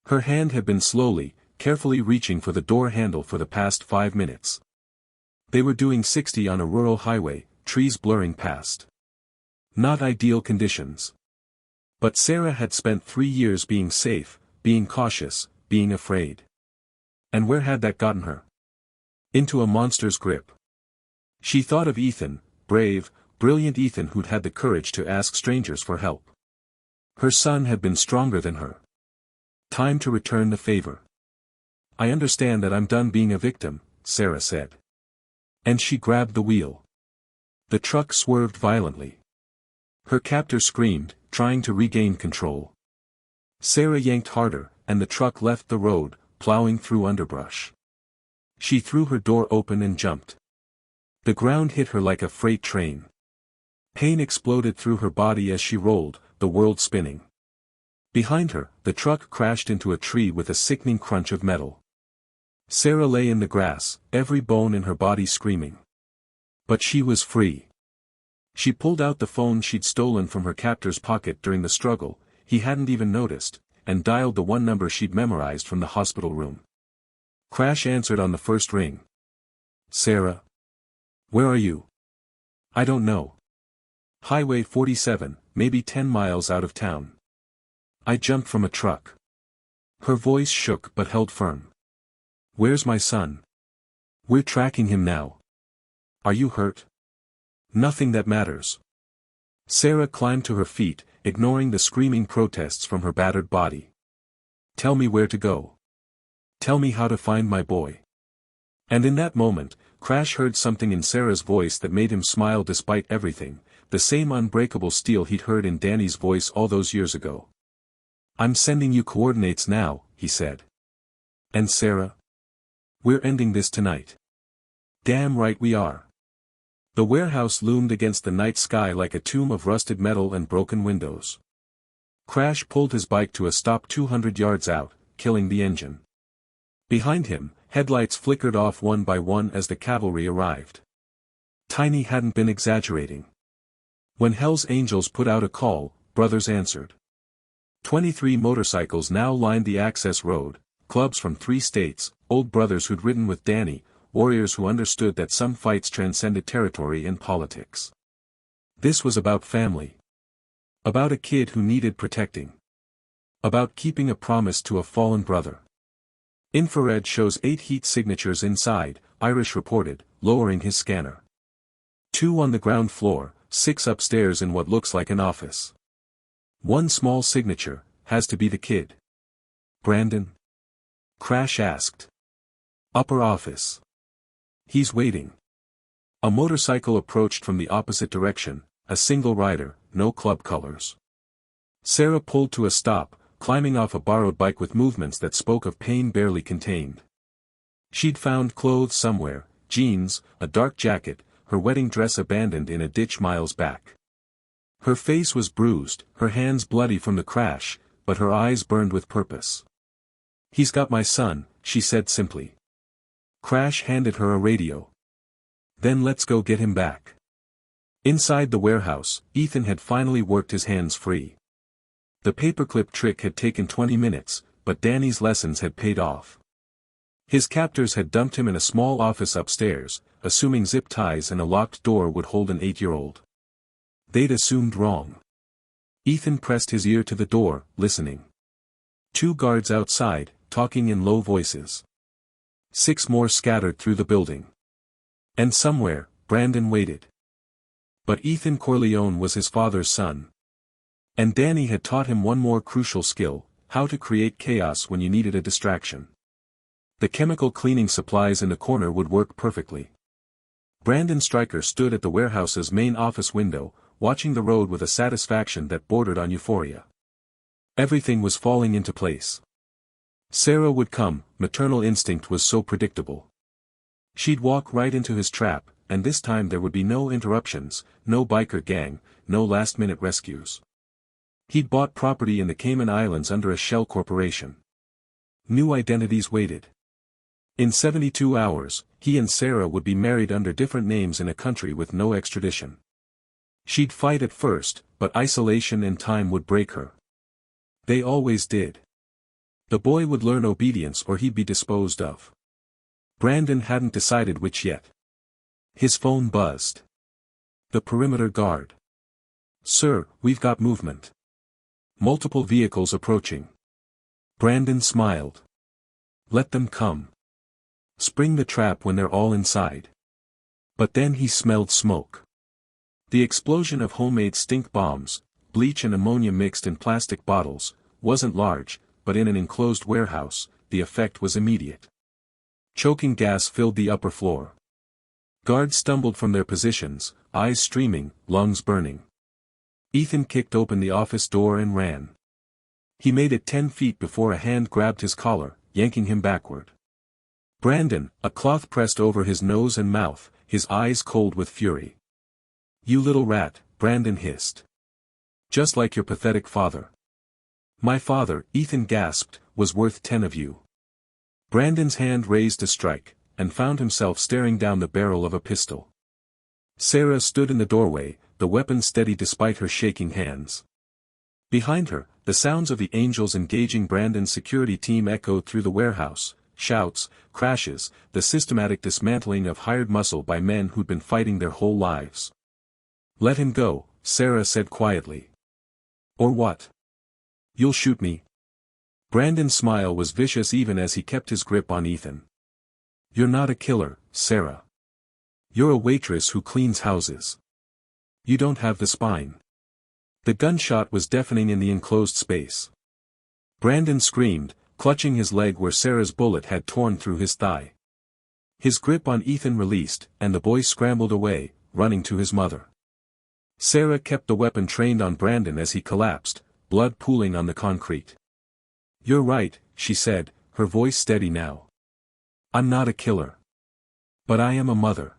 Her hand had been slowly, carefully reaching for the door handle for the past 5 minutes. They were doing 60 on a rural highway, trees blurring past. Not ideal conditions. But Sarah had spent 3 years being safe, being cautious, being afraid. And where had that gotten her? Into a monster's grip. She thought of Ethan, brave, brilliant Ethan who'd had the courage to ask strangers for help. Her son had been stronger than her. Time to return the favor. "I understand that I'm done being a victim," Sarah said. And she grabbed the wheel. The truck swerved violently. Her captor screamed, trying to regain control. Sarah yanked harder, and the truck left the road, plowing through underbrush. She threw her door open and jumped. The ground hit her like a freight train. Pain exploded through her body as she rolled, the world spinning. Behind her, the truck crashed into a tree with a sickening crunch of metal. Sarah lay in the grass, every bone in her body screaming. But she was free. She pulled out the phone she'd stolen from her captor's pocket during the struggle, he hadn't even noticed, and dialed the one number she'd memorized from the hospital room. Crash answered on the first ring. "Sarah? Where are you?" "I don't know. Highway 47, maybe 10 miles out of town. I jumped from a truck." Her voice shook but held firm. "Where's my son? We're tracking him now. Are you hurt?" "Nothing that matters." Sarah climbed to her feet, ignoring the screaming protests from her battered body. "Tell me where to go. Tell me how to find my boy." And in that moment, Crash heard something in Sarah's voice that made him smile despite everything, the same unbreakable steel he'd heard in Danny's voice all those years ago. "I'm sending you coordinates now," he said. "And Sarah? We're ending this tonight." "Damn right we are." The warehouse loomed against the night sky like a tomb of rusted metal and broken windows. Crash pulled his bike to a stop 200 yards out, killing the engine. Behind him, headlights flickered off one by one as the cavalry arrived. Tiny hadn't been exaggerating. When Hell's Angels put out a call, brothers answered. 23 motorcycles now lined the access road, clubs from 3 states, old brothers who'd ridden with Danny, warriors who understood that some fights transcended territory and politics. This was about family. About a kid who needed protecting. About keeping a promise to a fallen brother. "Infrared shows 8 heat signatures inside," Irish reported, lowering his scanner. 2 on the ground floor, 6 upstairs in what looks like an office. 1 small signature, has to be the kid. "Brandon?" Crash asked. "Upper office. He's waiting." A motorcycle approached from the opposite direction, a single rider, no club colors. Sarah pulled to a stop, climbing off a borrowed bike with movements that spoke of pain barely contained. She'd found clothes somewhere, jeans, a dark jacket, her wedding dress abandoned in a ditch miles back. Her face was bruised, her hands bloody from the crash, but her eyes burned with purpose. "He's got my son," she said simply. Crash handed her a radio. "Then let's go get him back." Inside the warehouse, Ethan had finally worked his hands free. The paperclip trick had taken 20 minutes, but Danny's lessons had paid off. His captors had dumped him in a small office upstairs, assuming zip ties and a locked door would hold an 8-year-old. They'd assumed wrong. Ethan pressed his ear to the door, listening. 2 guards outside, talking in low voices. 6 more scattered through the building. And somewhere, Brandon waited. But Ethan Corleone was his father's son. And Danny had taught him one more crucial skill: how to create chaos when you needed a distraction. The chemical cleaning supplies in the corner would work perfectly. Brandon Stryker stood at the warehouse's main office window, watching the road with a satisfaction that bordered on euphoria. Everything was falling into place. Sarah would come, maternal instinct was so predictable. She'd walk right into his trap, and this time there would be no interruptions, no biker gang, no last-minute rescues. He'd bought property in the Cayman Islands under a shell corporation. New identities waited. In 72 hours, he and Sarah would be married under different names in a country with no extradition. She'd fight at first, but isolation and time would break her. They always did. The boy would learn obedience or he'd be disposed of. Brandon hadn't decided which yet. His phone buzzed. The perimeter guard. "Sir, we've got movement. Multiple vehicles approaching." Brandon smiled. "Let them come. Spring the trap when they're all inside." But then he smelled smoke. The explosion of homemade stink bombs, bleach and ammonia mixed in plastic bottles, wasn't large, but in an enclosed warehouse, the effect was immediate. Choking gas filled the upper floor. Guards stumbled from their positions, eyes streaming, lungs burning. Ethan kicked open the office door and ran. He made it 10 feet before a hand grabbed his collar, yanking him backward. Brandon, a cloth pressed over his nose and mouth, his eyes cold with fury. "You little rat," Brandon hissed. "Just like your pathetic father." "My father," Ethan gasped, "was worth 10 of you." Brandon's hand raised to strike, and found himself staring down the barrel of a pistol. Sarah stood in the doorway, the weapon steady despite her shaking hands. Behind her, the sounds of the Angels engaging Brandon's security team echoed through the warehouse, shouts, crashes, the systematic dismantling of hired muscle by men who'd been fighting their whole lives. "Let him go," Sarah said quietly. "Or what? You'll shoot me?" Brandon's smile was vicious even as he kept his grip on Ethan. "You're not a killer, Sarah. You're a waitress who cleans houses. You don't have the spine." The gunshot was deafening in the enclosed space. Brandon screamed, clutching his leg where Sarah's bullet had torn through his thigh. His grip on Ethan released, and the boy scrambled away, running to his mother. Sarah kept the weapon trained on Brandon as he collapsed, blood pooling on the concrete. "You're right," she said, her voice steady now. "I'm not a killer. But I am a mother.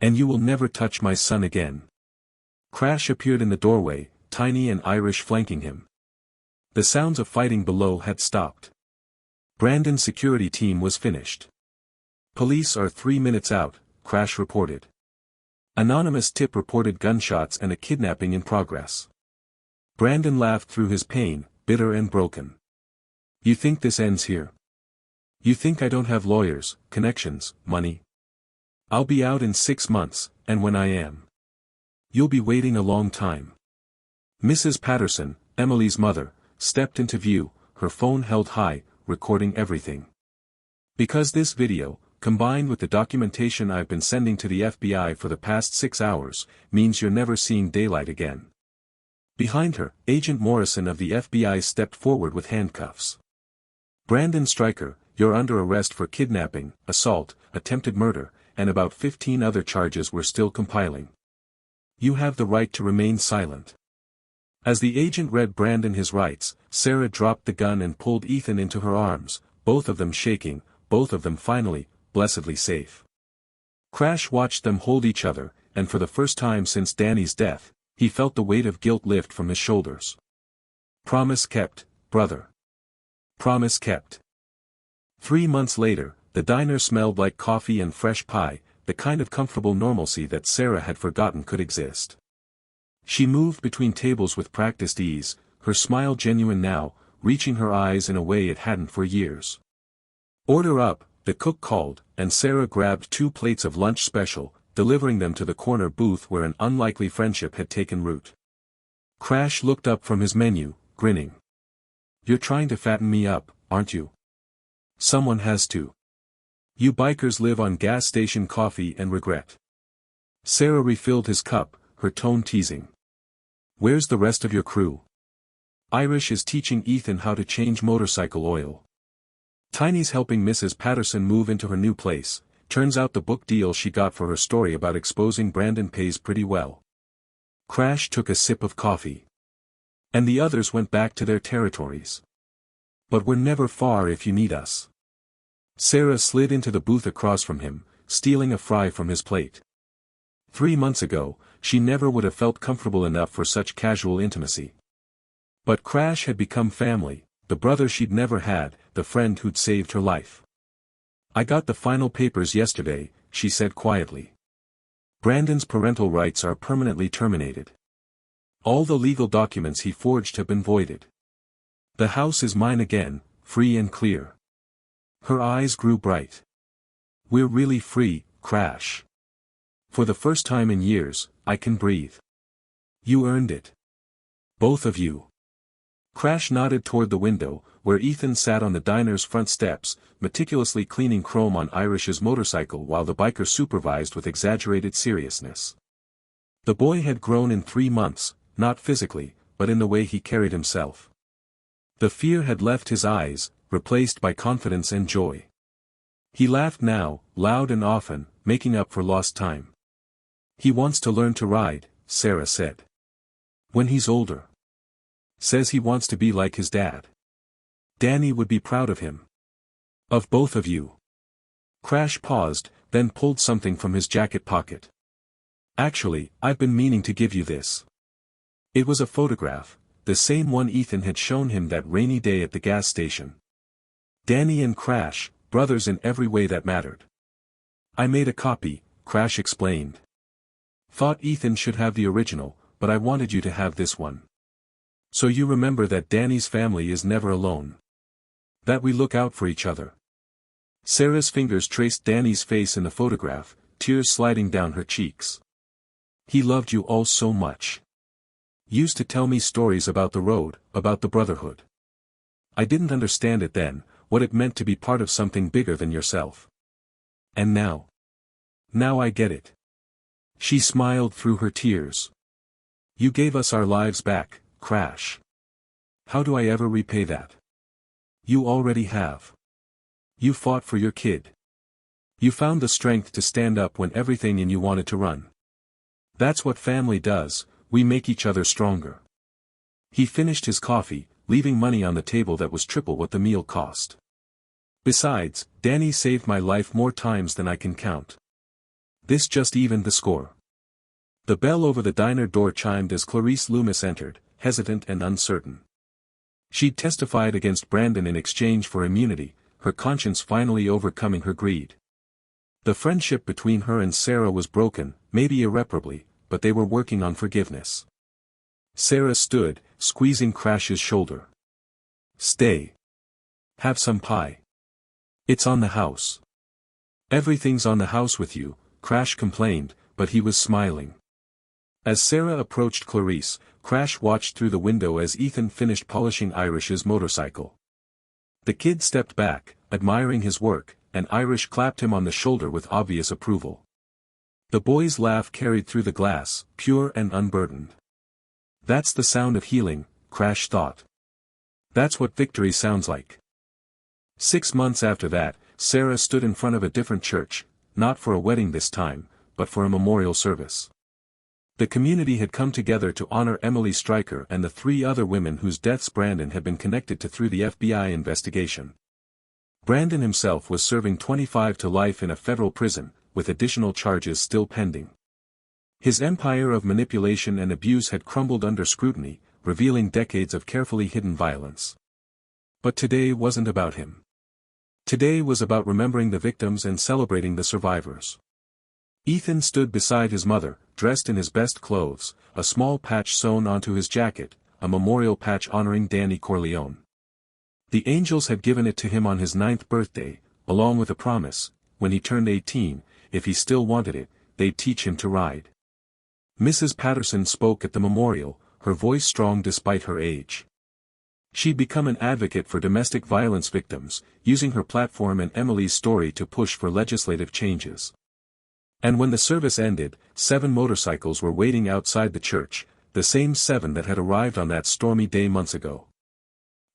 And you will never touch my son again." Crash appeared in the doorway, tiny and Irish flanking him. The sounds of fighting below had stopped. Brandon's security team was finished. "Police are 3 minutes out," Crash reported. Anonymous tip reported gunshots and a kidnapping in progress. Brandon laughed through his pain, bitter and broken. "You think this ends here? You think I don't have lawyers, connections, money? I'll be out in 6 months, and when I am, you'll be waiting a long time." Mrs. Patterson, Emily's mother, stepped into view, her phone held high, recording everything. "Because this video, combined with the documentation I've been sending to the FBI for the past 6 hours, means you're never seeing daylight again." Behind her, Agent Morrison of the FBI stepped forward with handcuffs. "Brandon Stryker, you're under arrest for kidnapping, assault, attempted murder, and about 15 other charges we're still compiling. You have the right to remain silent." As the agent read Brandon his rights, Sarah dropped the gun and pulled Ethan into her arms, both of them shaking, both of them finally, blessedly safe. Crash watched them hold each other, and for the first time since Danny's death, he felt the weight of guilt lift from his shoulders. Promise kept, brother. Promise kept. 3 months later, the diner smelled like coffee and fresh pie, the kind of comfortable normalcy that Sarah had forgotten could exist. She moved between tables with practiced ease, her smile genuine now, reaching her eyes in a way it hadn't for years. "Order up," The cook called, and Sarah grabbed 2 plates of lunch special, delivering them to the corner booth where an unlikely friendship had taken root. Crash looked up from his menu, grinning. "You're trying to fatten me up, aren't you? Someone has to. You bikers live on gas station coffee and regret." Sarah refilled his cup, her tone teasing. "Where's the rest of your crew?" "Irish is teaching Ethan how to change motorcycle oil. Tiny's helping Mrs. Patterson move into her new place. Turns out the book deal she got for her story about exposing Brandon pays pretty well." Crash took a sip of coffee. "And the others went back to their territories. But we're never far if you need us." Sarah slid into the booth across from him, stealing a fry from his plate. 3 months ago, she never would have felt comfortable enough for such casual intimacy. But Crash had become family, the brother she'd never had, the friend who'd saved her life. "I got the final papers yesterday," she said quietly. "Brandon's parental rights are permanently terminated. All the legal documents he forged have been voided. The house is mine again, free and clear." Her eyes grew bright. "We're really free, Crash. For the first time in years, I can breathe. You earned it. Both of you." Crash nodded toward the window, where Ethan sat on the diner's front steps, meticulously cleaning chrome on Irish's motorcycle while the biker supervised with exaggerated seriousness. The boy had grown in 3 months, not physically, but in the way he carried himself. The fear had left his eyes, replaced by confidence and joy. He laughed now, loud and often, making up for lost time. "He wants to learn to ride," Sarah said. "When he's older. Says he wants to be like his dad. Danny would be proud of him. Of both of you." Crash paused, then pulled something from his jacket pocket. "Actually, I've been meaning to give you this." It was a photograph, the same one Ethan had shown him that rainy day at the gas station. Danny and Crash, brothers in every way that mattered. "I made a copy," Crash explained. "Thought Ethan should have the original, but I wanted you to have this one. So you remember that Danny's family is never alone. That we look out for each other." Sarah's fingers traced Danny's face in the photograph, tears sliding down her cheeks. "He loved you all so much. Used to tell me stories about the road, about the brotherhood. I didn't understand it then, what it meant to be part of something bigger than yourself. And now. Now I get it." She smiled through her tears. "You gave us our lives back, Crash. How do I ever repay that? You already have. You fought for your kid. You found the strength to stand up when everything in you wanted to run. That's what family does, we make each other stronger." He finished his coffee, leaving money on the table that was triple what the meal cost. "Besides, Danny saved my life more times than I can count." This just evened the score. The bell over the diner door chimed as Clarice Loomis entered, hesitant and uncertain. She'd testified against Brandon in exchange for immunity, her conscience finally overcoming her greed. The friendship between her and Sarah was broken, maybe irreparably, but they were working on forgiveness. Sarah stood, squeezing Crash's shoulder. "Stay. Have some pie. It's on the house." "Everything's on the house with you," Crash complained, but he was smiling. As Sarah approached Clarice, Crash watched through the window as Ethan finished polishing Irish's motorcycle. The kid stepped back, admiring his work, and Irish clapped him on the shoulder with obvious approval. The boy's laugh carried through the glass, pure and unburdened. That's the sound of healing, Crash thought. That's what victory sounds like. 6 months after that, Sarah stood in front of a different church, not for a wedding this time, but for a memorial service. The community had come together to honor Emily Stryker and the 3 other women whose deaths Brandon had been connected to through the FBI investigation. Brandon himself was serving 25 to life in a federal prison, with additional charges still pending. His empire of manipulation and abuse had crumbled under scrutiny, revealing decades of carefully hidden violence. But today wasn't about him. Today was about remembering the victims and celebrating the survivors. Ethan stood beside his mother, dressed in his best clothes, a small patch sewn onto his jacket, a memorial patch honoring Danny Corleone. The angels had given it to him on his 9th birthday, along with a promise, when he turned 18, if he still wanted it, they'd teach him to ride. Mrs. Patterson spoke at the memorial, her voice strong despite her age. She'd become an advocate for domestic violence victims, using her platform and Emily's story to push for legislative changes. And when the service ended, 7 motorcycles were waiting outside the church, the same 7 that had arrived on that stormy day months ago.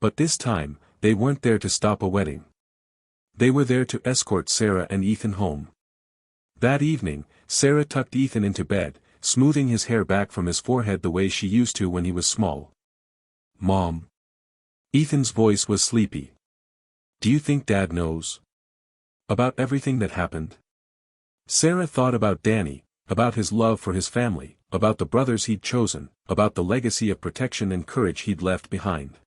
But this time, they weren't there to stop a wedding. They were there to escort Sarah and Ethan home. That evening, Sarah tucked Ethan into bed, smoothing his hair back from his forehead the way she used to when he was small. "Mom." Ethan's voice was sleepy. "Do you think Dad knows about everything that happened?" Sarah thought about Danny, about his love for his family, about the brothers he'd chosen, about the legacy of protection and courage he'd left behind.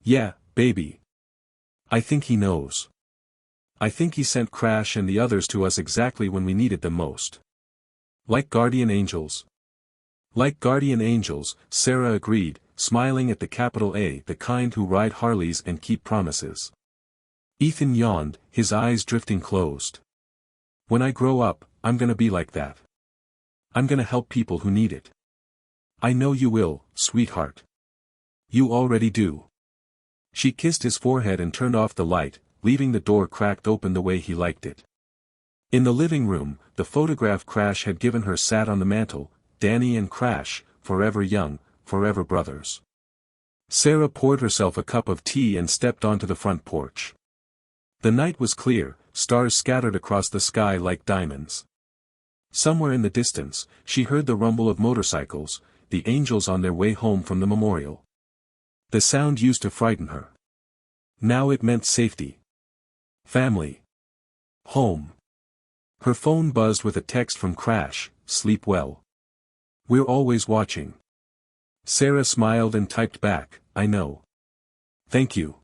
"Yeah, baby. I think he knows. I think he sent Crash and the others to us exactly when we needed them most. Like guardian angels." "Like guardian angels," Sarah agreed, smiling at the capital A, the kind who ride Harleys and keep promises. Ethan yawned, his eyes drifting closed. "When I grow up, I'm gonna be like that. I'm gonna help people who need it." "I know you will, sweetheart. You already do." She kissed his forehead and turned off the light, leaving the door cracked open the way he liked it. In the living room, the photograph Crash had given her sat on the mantel, Danny and Crash, forever young, forever brothers. Sarah poured herself a cup of tea and stepped onto the front porch. The night was clear, stars scattered across the sky like diamonds. Somewhere in the distance, she heard the rumble of motorcycles, the angels on their way home from the memorial. The sound used to frighten her. Now it meant safety. Family. Home. Her phone buzzed with a text from Crash, "Sleep well. We're always watching." Sarah smiled and typed back, "I know. Thank you."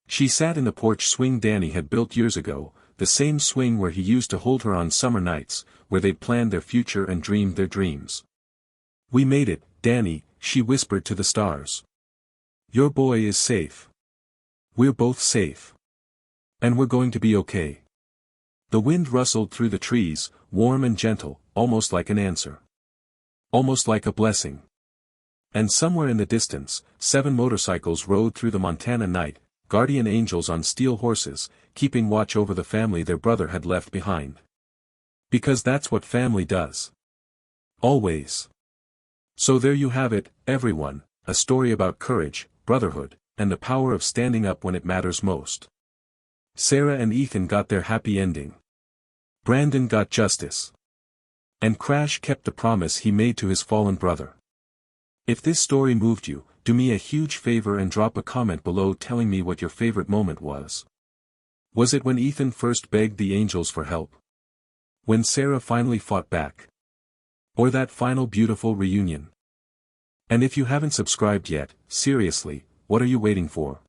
She sat in the porch swing Danny had built years ago, the same swing where he used to hold her on summer nights, where they'd planned their future and dreamed their dreams. "We made it, Danny," she whispered to the stars. "Your boy is safe. We're both safe. And we're going to be okay." The wind rustled through the trees, warm and gentle, almost like an answer. Almost like a blessing. And somewhere in the distance, 7 motorcycles rode through the Montana night, guardian angels on steel horses, keeping watch over the family their brother had left behind. Because that's what family does. Always. So there you have it, everyone, a story about courage, brotherhood, and the power of standing up when it matters most. Sarah and Ethan got their happy ending. Brandon got justice. And Crash kept the promise he made to his fallen brother. If this story moved you, do me a huge favor and drop a comment below telling me what your favorite moment was. Was it when Ethan first begged the angels for help? When Sarah finally fought back? Or that final beautiful reunion? And if you haven't subscribed yet, seriously, what are you waiting for?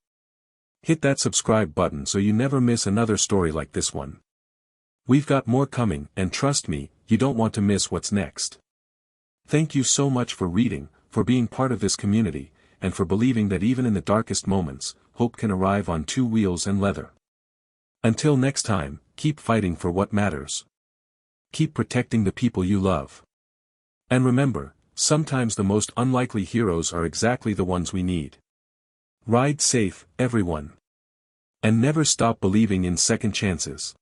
Hit that subscribe button so you never miss another story like this one. We've got more coming, and trust me, you don't want to miss what's next. Thank you so much for reading, for being part of this community, and for believing that even in the darkest moments, hope can arrive on 2 wheels and leather. Until next time, keep fighting for what matters. Keep protecting the people you love. And remember, sometimes the most unlikely heroes are exactly the ones we need. Ride safe, everyone. And never stop believing in second chances.